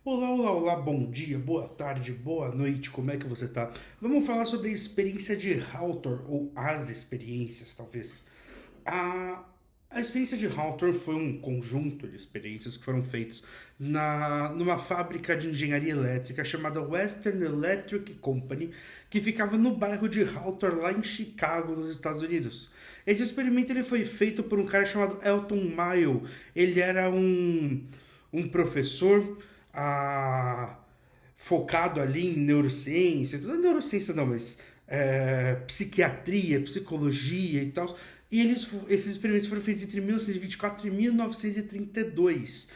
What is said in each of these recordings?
Olá, olá, olá, bom dia, boa tarde, boa noite, como é que você tá? Vamos falar sobre a experiência de Hawthorne, ou as experiências, talvez. A, a experiência de Hawthorne foi um conjunto de experiências que foram feitas numa fábrica de engenharia elétrica chamada Western Electric Company, que ficava no bairro de Hawthorne, lá em Chicago, nos Estados Unidos. Esse experimento ele foi feito por um cara chamado Elton Mayo. Ele era um professor ah, focado ali em neurociência, não é neurociência não, mas psiquiatria, psicologia e tal. E esses experimentos foram feitos entre 1924 e 1932.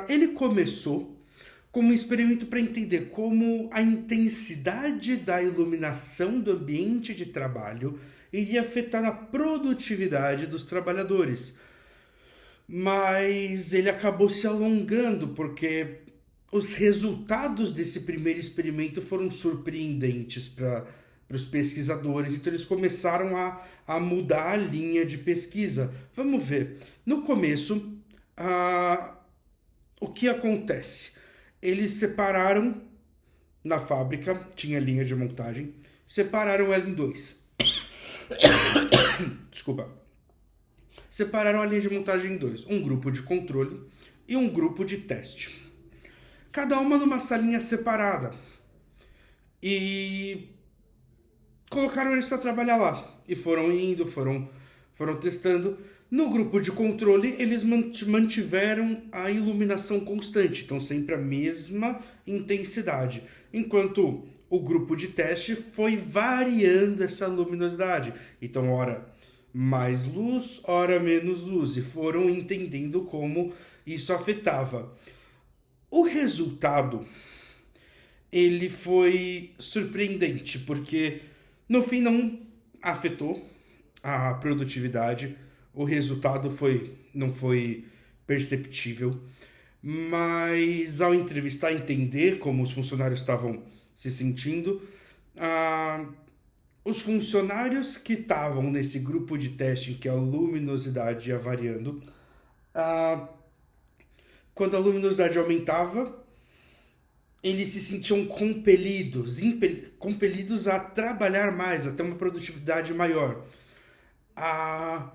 Ele começou como um experimento para entender como a intensidade da iluminação do ambiente de trabalho iria afetar na produtividade dos trabalhadores. Mas ele acabou se alongando porque os resultados desse primeiro experimento foram surpreendentes para os pesquisadores, então eles começaram a mudar a linha de pesquisa. Vamos ver. No começo, o que acontece? Eles separaram na fábrica, tinha linha de montagem, separaram ela em dois. Desculpa. Separaram a linha de montagem em dois: um grupo de controle e um grupo de teste. Cada uma numa salinha separada. E colocaram eles para trabalhar lá. E foram indo, foram testando. No grupo de controle, eles mantiveram a iluminação constante, então sempre a mesma intensidade. Enquanto o grupo de teste foi variando essa luminosidade. Então, ora mais luz, ora menos luz. E foram entendendo como isso afetava. O resultado ele foi surpreendente, porque no fim não afetou a produtividade, o resultado não foi perceptível, mas ao entrevistar, entender como os funcionários estavam se sentindo, ah, os funcionários que estavam nesse grupo de teste em que a luminosidade ia variando, ah, quando a luminosidade aumentava, eles se sentiam compelidos a trabalhar mais, a ter uma produtividade maior. Ah,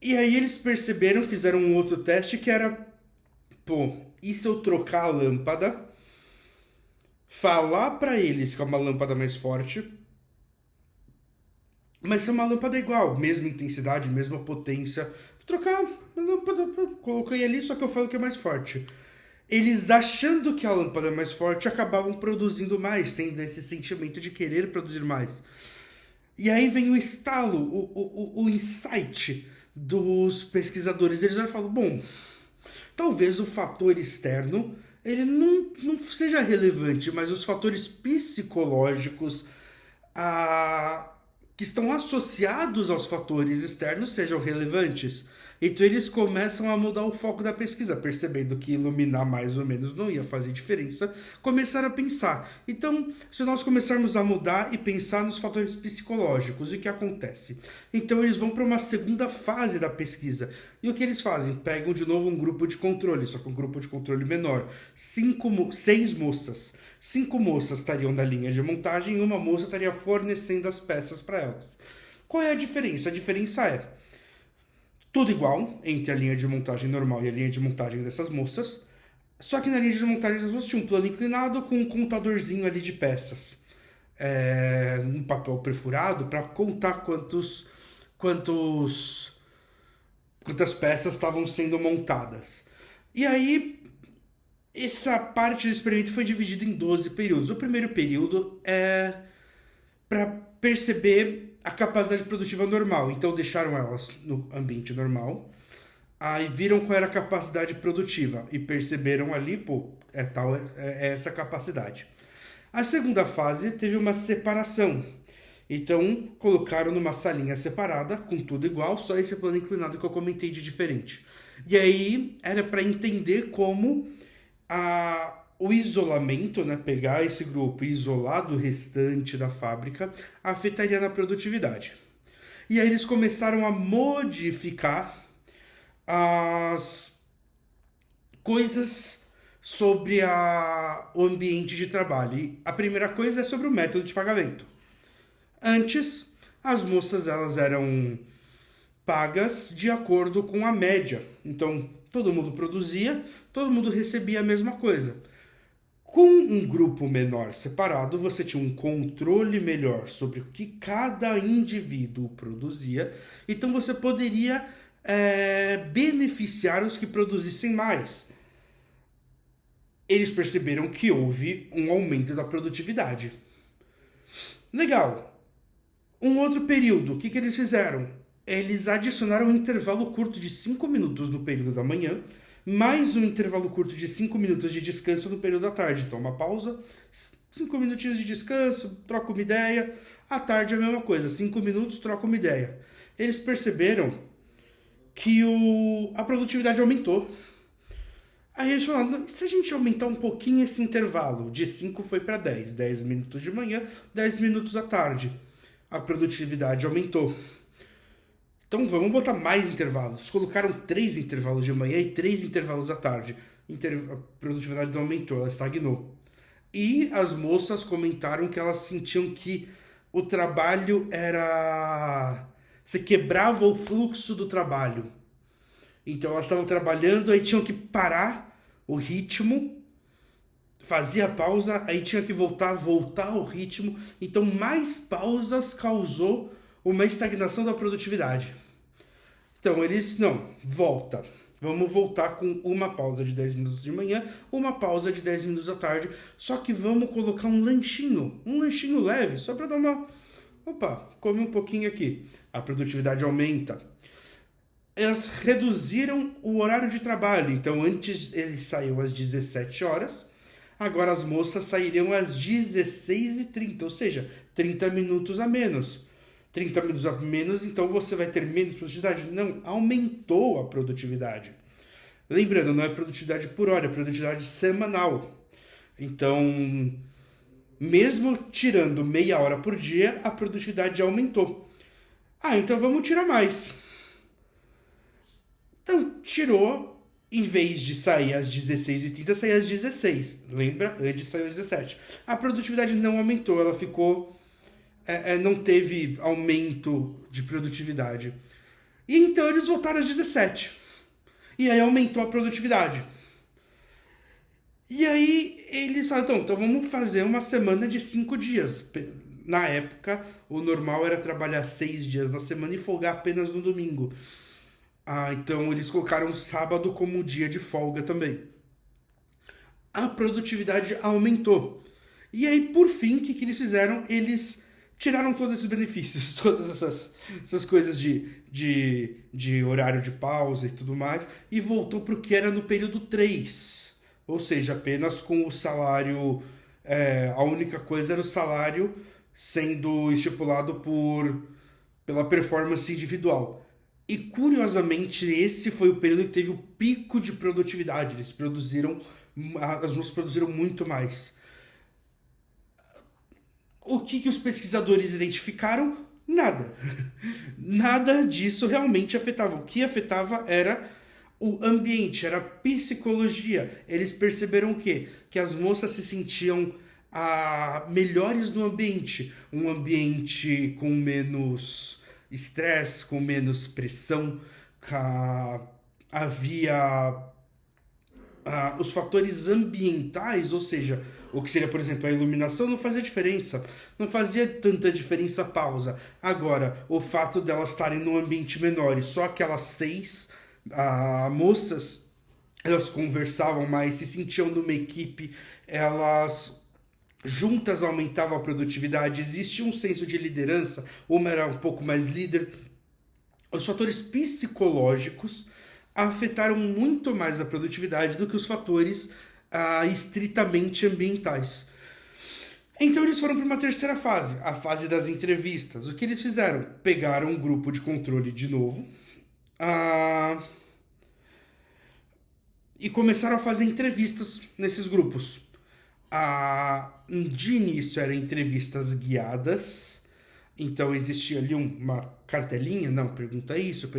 e aí eles perceberam, fizeram um outro teste que era, pô, e se eu trocar a lâmpada, falar para eles que é uma lâmpada mais forte, mas ser uma lâmpada igual, mesma intensidade, mesma potência, trocar a lâmpada, coloquei ali, só que eu falo que é mais forte. Eles achando que a lâmpada é mais forte acabavam produzindo mais, tendo esse sentimento de querer produzir mais. E aí vem o estalo, o insight dos pesquisadores. Eles já falam, bom, talvez o fator externo ele não seja relevante, mas os fatores psicológicos a, que estão associados aos fatores externos sejam relevantes. Então eles começam a mudar o foco da pesquisa, percebendo que iluminar mais ou menos não ia fazer diferença, começaram a pensar. Então, se nós começarmos a mudar e pensar nos fatores psicológicos, o que acontece? Então eles vão para uma segunda fase da pesquisa. E o que eles fazem? Pegam de novo um grupo de controle, só que um grupo de controle menor. Seis moças. Cinco moças estariam na linha de montagem e uma moça estaria fornecendo as peças para elas. Qual é a diferença? A diferença é tudo igual entre a linha de montagem normal e a linha de montagem dessas moças, só que na linha de montagem das moças tinha um plano inclinado com um contadorzinho ali de peças. Um papel perfurado para contar quantos, quantas peças estavam sendo montadas. E aí essa parte do experimento foi dividida em 12 períodos. O primeiro período é para perceber a capacidade produtiva normal. Então deixaram elas no ambiente normal. Aí viram qual era a capacidade produtiva e perceberam ali, pô, é essa capacidade. A segunda fase teve uma separação. Então colocaram numa salinha separada, com tudo igual, só esse plano inclinado que eu comentei de diferente. E aí era para entender como o isolamento, né, pegar esse grupo e isolar do restante da fábrica, afetaria na produtividade. E aí eles começaram a modificar as coisas sobre o ambiente de trabalho. E a primeira coisa é sobre o método de pagamento. Antes, as moças elas eram pagas de acordo com a média. Então, todo mundo produzia, todo mundo recebia a mesma coisa. Com um grupo menor separado, você tinha um controle melhor sobre o que cada indivíduo produzia, então você poderia beneficiar os que produzissem mais. Eles perceberam que houve um aumento da produtividade. Legal. Um outro período, o que eles fizeram? Eles adicionaram um intervalo curto de 5 minutos no período da manhã, mais um intervalo curto de 5 minutos de descanso no período da tarde. Então, uma pausa, 5 minutinhos de descanso, troca uma ideia. À tarde é a mesma coisa, 5 minutos, troca uma ideia. Eles perceberam que a produtividade aumentou. Aí eles falaram, se a gente aumentar um pouquinho esse intervalo, de 5 foi para 10, 10 minutos de manhã, 10 minutos à tarde. A produtividade aumentou. Então vamos botar mais intervalos. Colocaram 3 intervalos de manhã e 3 intervalos à tarde. A produtividade não aumentou, ela estagnou. E as moças comentaram que elas sentiam que o trabalho era... Você quebrava o fluxo do trabalho. Então elas estavam trabalhando, aí tinham que parar o ritmo, fazia pausa, aí tinha que voltar ao ritmo. Então mais pausas causou uma estagnação da produtividade. Então eles, não, volta. Vamos voltar com uma pausa de 10 minutos de manhã, uma pausa de 10 minutos à tarde. Só que vamos colocar um lanchinho leve, só para dar uma... Opa, come um pouquinho aqui. A produtividade aumenta. Elas reduziram o horário de trabalho. Então antes eles saíam às 17 horas, agora as moças sairiam às 16h30, ou seja, 30 minutos a menos. 30 minutos a menos, então você vai ter menos produtividade? Não, aumentou a produtividade. Lembrando, não é produtividade por hora, é produtividade semanal. Então, mesmo tirando meia hora por dia, a produtividade aumentou. Então vamos tirar mais. Então, tirou, em vez de sair às 16h30, sair às 16. Lembra? Antes saiu às 17. A produtividade não aumentou, ela ficou... não teve aumento de produtividade. E então eles voltaram às 17. E aí aumentou a produtividade. E aí eles falaram, então vamos fazer uma semana de 5 dias. Na época, o normal era trabalhar 6 dias na semana e folgar apenas no domingo. Então eles colocaram o sábado como dia de folga também. A produtividade aumentou. E aí, por fim, o que eles fizeram? Eles tiraram todos esses benefícios, todas essas coisas de horário de pausa e tudo mais, e voltou para o que era no período 3. Ou seja, apenas com o salário... a única coisa era o salário sendo estipulado pela performance individual. E, curiosamente, esse foi o período que teve o pico de produtividade. As moças produziram muito mais. O que os pesquisadores identificaram? Nada. Nada disso realmente afetava. O que afetava era o ambiente, era a psicologia. Eles perceberam o quê? Que as moças se sentiam melhores no ambiente. Um ambiente com menos estresse, com menos pressão. Havia os fatores ambientais, ou seja, o que seria, por exemplo, a iluminação, não fazia diferença. Não fazia tanta diferença a pausa. Agora, o fato delas estarem num ambiente menor e só aquelas 6 moças, elas conversavam mais, se sentiam numa equipe, elas juntas aumentavam a produtividade, existia um senso de liderança, uma era um pouco mais líder. Os fatores psicológicos afetaram muito mais a produtividade do que os fatores estritamente ambientais. Então eles foram para uma terceira fase, a fase das entrevistas. O que eles fizeram? Pegaram um grupo de controle de novo e começaram a fazer entrevistas nesses grupos. De início eram entrevistas guiadas, então existia ali uma cartelinha, não, pergunta isso,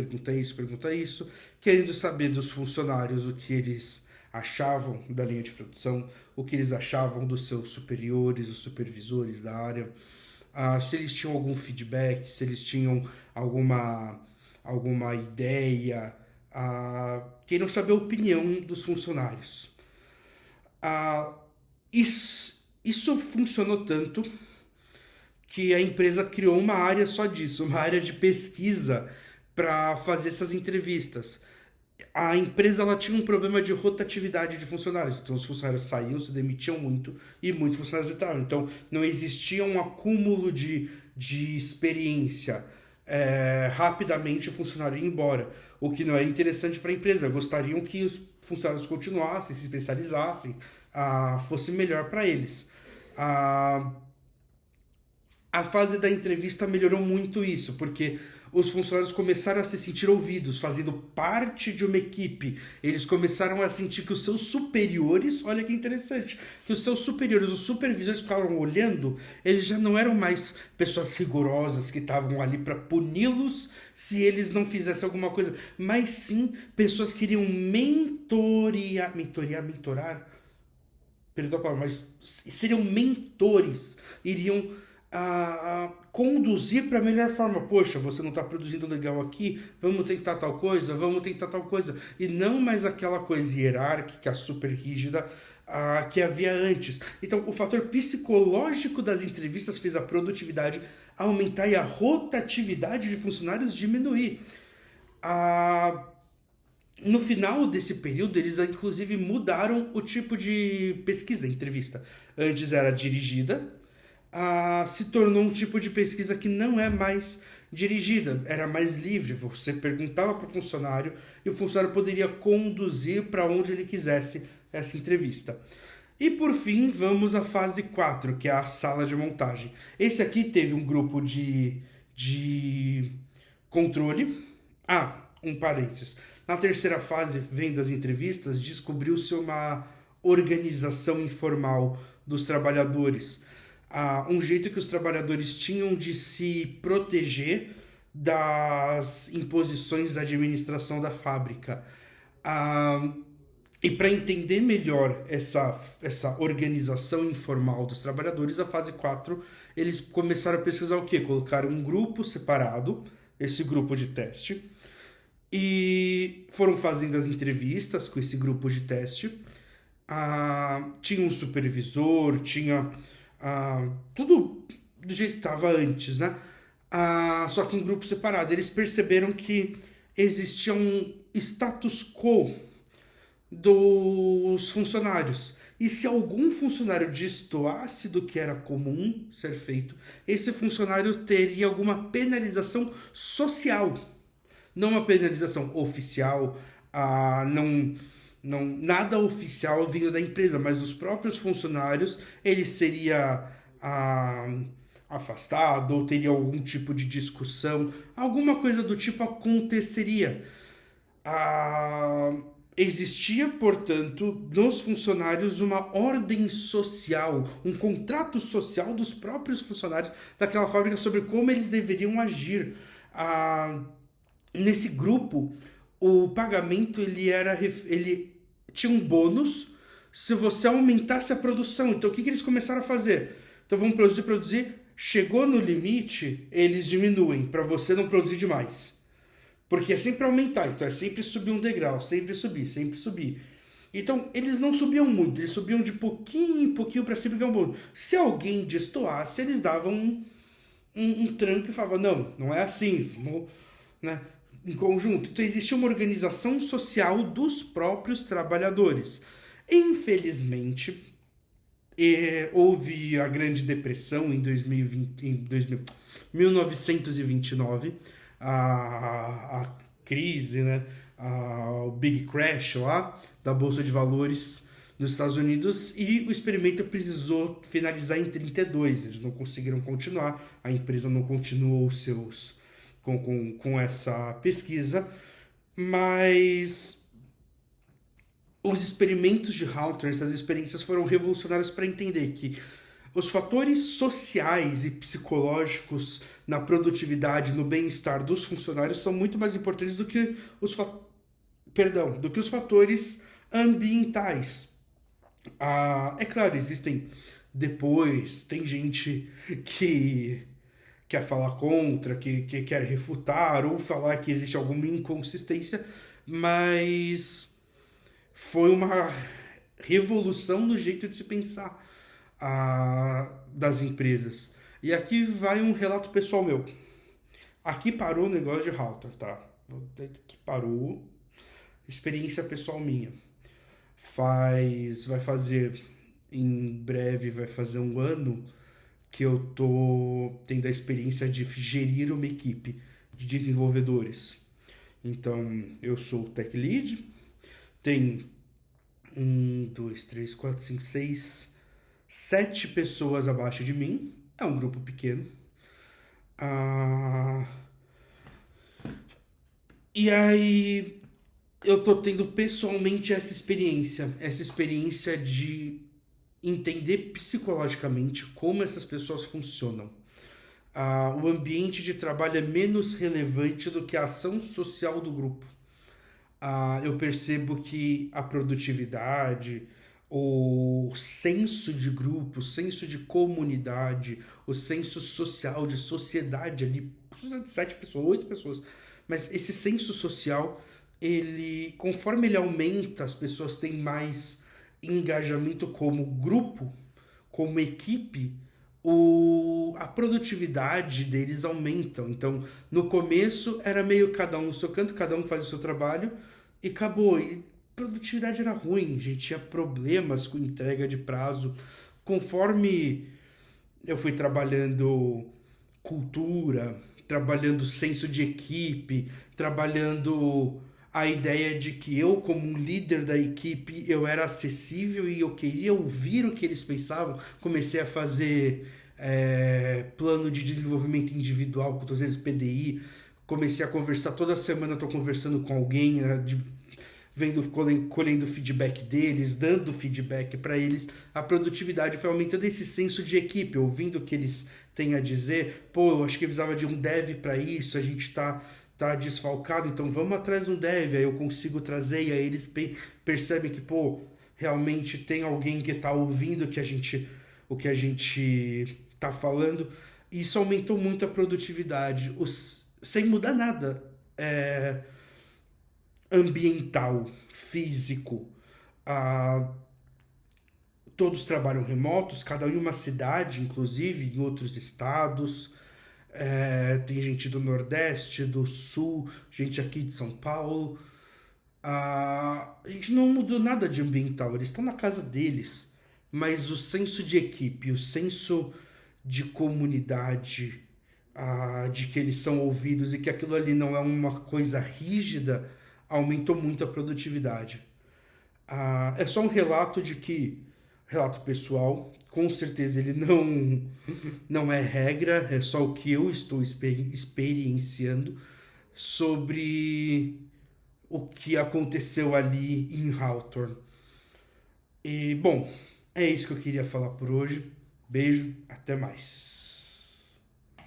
querendo saber dos funcionários o que eles achavam da linha de produção, o que eles achavam dos seus superiores, os supervisores da área, se eles tinham algum feedback, se eles tinham alguma ideia, queriam saber a opinião dos funcionários. Isso funcionou tanto que a empresa criou uma área só disso, uma área de pesquisa para fazer essas entrevistas. A empresa ela tinha um problema de rotatividade de funcionários, então os funcionários saíam, se demitiam muito e muitos funcionários entraram. Então não existia um acúmulo de experiência. Rapidamente o funcionário ia embora, o que não era interessante para a empresa. Gostariam que os funcionários continuassem, se especializassem, fosse melhor para eles. A fase da entrevista melhorou muito isso, porque os funcionários começaram a se sentir ouvidos, fazendo parte de uma equipe. Eles começaram a sentir que os seus superiores, olha que interessante, que os seus superiores, os supervisores ficaram olhando, eles já não eram mais pessoas rigorosas que estavam ali para puni-los se eles não fizessem alguma coisa, mas sim pessoas que iriam mentorar, perdão a palavra, mas seriam mentores, iriam conduzir para a melhor forma. Poxa, você não está produzindo legal aqui, vamos tentar tal coisa, e não mais aquela coisa hierárquica, super rígida que havia antes. Então, o fator psicológico das entrevistas fez a produtividade aumentar e a rotatividade de funcionários diminuir. No final desse período, eles inclusive mudaram o tipo de pesquisa, entrevista. Antes era dirigida, se tornou um tipo de pesquisa que não é mais dirigida, era mais livre. Você perguntava para o funcionário e o funcionário poderia conduzir para onde ele quisesse essa entrevista. E por fim, vamos à fase 4, que é a sala de montagem. Esse aqui teve um grupo de controle. Um parênteses. Na terceira fase, vendo as entrevistas, descobriu-se uma organização informal dos trabalhadores. Um jeito que os trabalhadores tinham de se proteger das imposições da administração da fábrica. E para entender melhor essa organização informal dos trabalhadores, a fase 4, eles começaram a pesquisar o quê? Colocaram um grupo separado, esse grupo de teste, e foram fazendo as entrevistas com esse grupo de teste. Tinha um supervisor, tinha tudo do jeito que estava antes, né? Só que em grupo separado. Eles perceberam que existia um status quo dos funcionários. E se algum funcionário destoasse do que era comum ser feito, esse funcionário teria alguma penalização social. Não uma penalização oficial, nada oficial vindo da empresa, mas dos próprios funcionários. Ele seria afastado ou teria algum tipo de discussão, alguma coisa do tipo aconteceria. Existia, portanto, nos funcionários uma ordem social, um contrato social dos próprios funcionários daquela fábrica sobre como eles deveriam agir. Nesse grupo, o pagamento ele tinha um bônus se você aumentasse a produção. Então, o que eles começaram a fazer? Então, vamos produzir. Chegou no limite, eles diminuem, para você não produzir demais. Porque é sempre aumentar, então é sempre subir um degrau, sempre subir. Então, eles não subiam muito, eles subiam de pouquinho em pouquinho para sempre ganhar um bônus. Se alguém destoasse, eles davam um tranco e falavam, não é assim, vamos, né, em conjunto. Então, existia uma organização social dos próprios trabalhadores. Infelizmente, houve a Grande Depressão em 1929, a crise, né? O Big Crash lá da Bolsa de Valores dos Estados Unidos, e o experimento precisou finalizar em 32. Eles não conseguiram continuar, a empresa não continuou com essa pesquisa, mas os experimentos de Hawthorne, essas experiências foram revolucionárias para entender que os fatores sociais e psicológicos na produtividade, no bem-estar dos funcionários são muito mais importantes do que os fatores Ambientais. É claro, existem depois, tem gente que quer falar contra, que quer refutar ou falar que existe alguma inconsistência, mas foi uma revolução no jeito de se pensar das empresas. E aqui vai um relato pessoal meu. Aqui parou o negócio de router, tá? Aqui parou. Experiência pessoal minha. Vai fazer, em breve, vai fazer um ano que eu tô tendo a experiência de gerir uma equipe de desenvolvedores. Então, eu sou o tech lead, tem um, dois, três, quatro, cinco, seis, sete pessoas abaixo de mim. É um grupo pequeno. Ah, e aí eu tô tendo pessoalmente essa experiência de entender psicologicamente como essas pessoas funcionam. O ambiente de trabalho é menos relevante do que a ação social do grupo. Eu percebo que a produtividade, o senso de grupo, o senso de comunidade, o senso social, de sociedade ali, sete pessoas, oito pessoas, mas esse senso social, ele, conforme ele aumenta, as pessoas têm mais engajamento como grupo, como equipe, a produtividade deles aumenta. Então, no começo era meio cada um no seu canto, cada um faz o seu trabalho e acabou. E produtividade era ruim, a gente tinha problemas com entrega de prazo. Conforme eu fui trabalhando cultura, trabalhando senso de equipe, trabalhando a ideia de que eu, como um líder da equipe, eu era acessível e eu queria ouvir o que eles pensavam. Comecei a fazer plano de desenvolvimento individual, com todos eles PDI. Comecei a conversar, toda semana eu estou conversando com alguém, vendo, colhendo feedback deles, dando feedback para eles. A produtividade foi aumentando esse senso de equipe, ouvindo o que eles têm a dizer. Pô, eu acho que precisava de um dev para isso, a gente tá desfalcado, então vamos atrás de um dev, aí eu consigo trazer, e aí eles percebem que, pô, realmente tem alguém que tá ouvindo o que a gente tá falando. Isso aumentou muito a produtividade, sem mudar nada. Ambiental, físico. Ah, todos trabalham remotos, cada um em uma cidade, inclusive em outros estados. Tem gente do Nordeste, do Sul, gente aqui de São Paulo. A gente não mudou nada de ambiental, eles estão na casa deles. Mas o senso de equipe, o senso de comunidade, de que eles são ouvidos e que aquilo ali não é uma coisa rígida, aumentou muito a produtividade. É só um relato de que, relato pessoal, com certeza ele não é regra, é só o que eu estou experienciando sobre o que aconteceu ali em Hawthorne. E, bom, é isso que eu queria falar por hoje. Beijo, até mais.